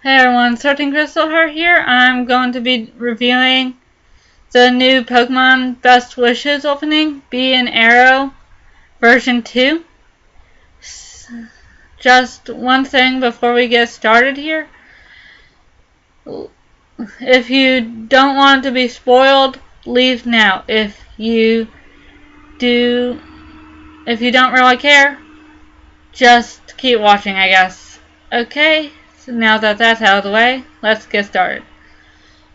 Hey everyone, Starting Crystal Heart here. I'm going to be reviewing the new Pokemon Best Wishes opening, Bee and Arrow version 2. Just one thing before we get started here. If you don't want to be spoiled, leave now. If you don't really care, just keep watching, I guess. Okay, so now that that's out of the way, let's get started.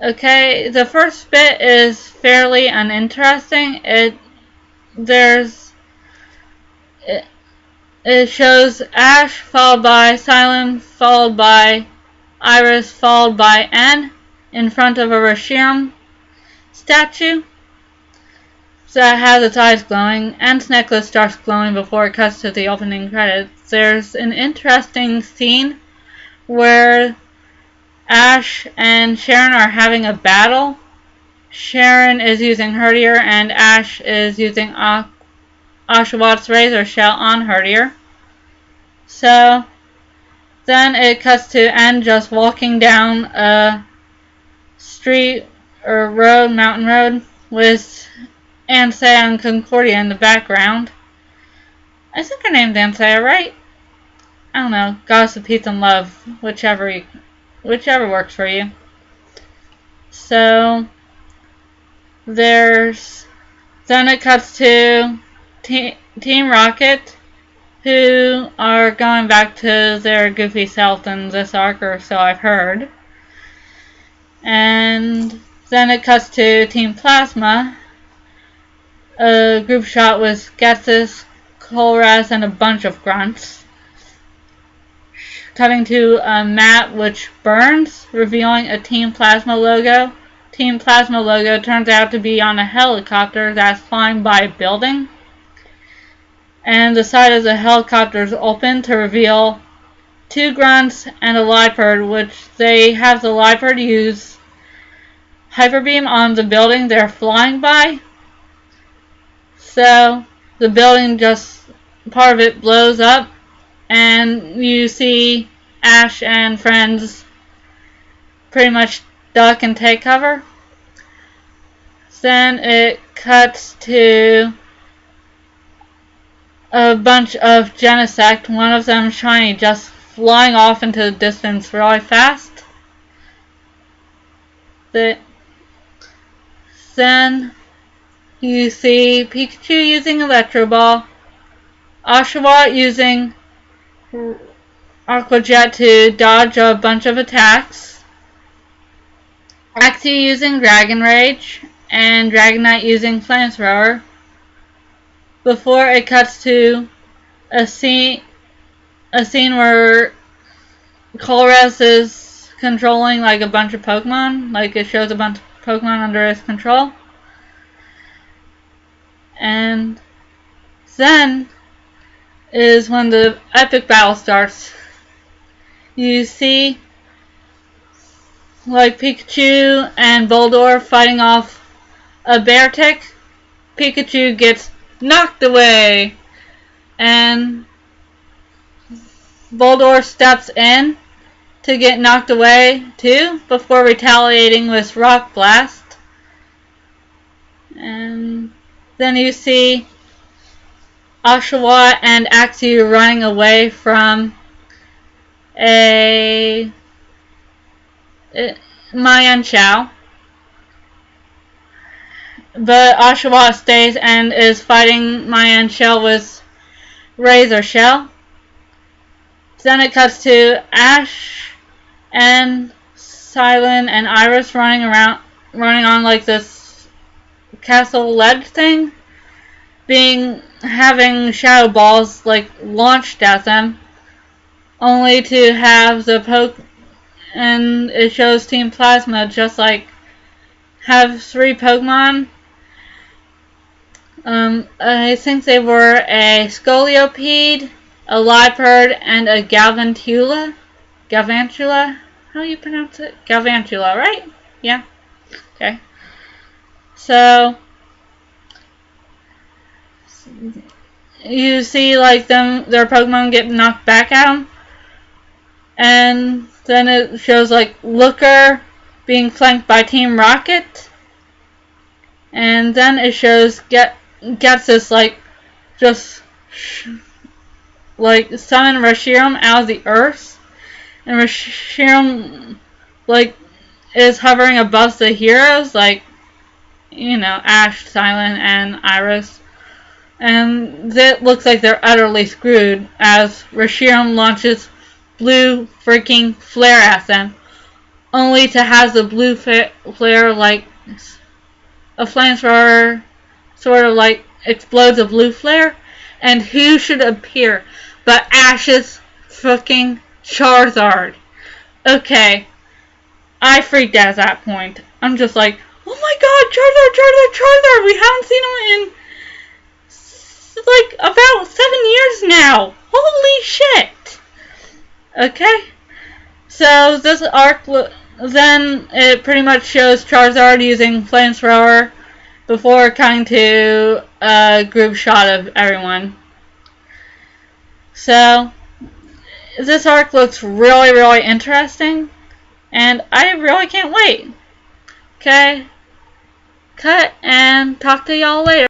Okay, the first bit is fairly uninteresting. It shows Ash followed by Silent followed by Iris followed by N in front of a RESHIRAM statue that has its eyes glowing. N's necklace starts glowing before it cuts to the opening credits. There's an interesting scene where Ash and Sharon are having a battle. Sharon is using Herdier and Ash is using Oshawott Razor Shell on Herdier. So then it cuts to N just walking down a street or road, mountain road, with Ansea and Concordia in the background. I think her name's Ansea, right? I don't know. Goddess of Peace and Love, whichever works for you. So then it cuts to Team Rocket, who are going back to their goofy self in this arc, or so I've heard. And then it cuts to Team Plasma, a group shot with Getsis, Colress, and a bunch of grunts. Cutting to a map which burns, revealing a Team Plasma logo. Team Plasma logo turns out to be on a helicopter that's flying by a building. And the side of the helicopter is open to reveal two grunts and a Liepard, which they have the Liepard use Hyper Beam on the building they're flying by. So the building part of it blows up, and you see Ash and friends pretty much duck and take cover. Then it cuts to a bunch of Genesect, one of them shiny, just flying off into the distance really fast. Then you see Pikachu using Electro Ball, Oshawott using Aqua Jet to dodge a bunch of attacks, Axie using Dragon Rage, and Dragonite using Flamethrower, before it cuts to a scene where Colress is controlling like a bunch of Pokemon, like it shows a bunch of Pokemon under his control. And then is when the epic battle starts. You see like Pikachu and Boldore fighting off a Beartic. Pikachu gets knocked away, and Boldore steps in to get knocked away too, before retaliating with Rock Blast. And then you see Oshawott and Axie running away from a Mienshao. But Oshawott stays and is fighting Mienshao with Razor Shell. Then it cuts to Ash and Silent and Iris running on like this castle ledge thing, having shadow balls like launched at them, only to have and it shows Team Plasma just like have 3 Pokemon. I think they were a Scolipede, a Liepard, and a Galvantula. How do you pronounce it? Galvantula, right? Yeah. Okay. So you see like their Pokemon get knocked back at them, and Then it shows like Looker being flanked by Team Rocket. And then it shows gets this like just like summon RESHIRAM out of the earth. And RESHIRAM like is hovering above the heroes, like, you know, Ash, Silent, and Iris. And it looks like they're utterly screwed as RESHIRAM launches blue freaking flare at them, only to have the blue flare like a flamethrower sort of like explodes a blue flare. And who should appear but Ash's fucking Charizard? Okay, I freaked out at that point. I'm just like, oh my god, Charizard! We haven't seen him in like about 7 years now. Holy shit! Okay, so this arc, then it pretty much shows Charizard using flamethrower before coming to a group shot of everyone. So this arc looks really, really interesting, and I really can't wait. Okay, cut, and talk to y'all later.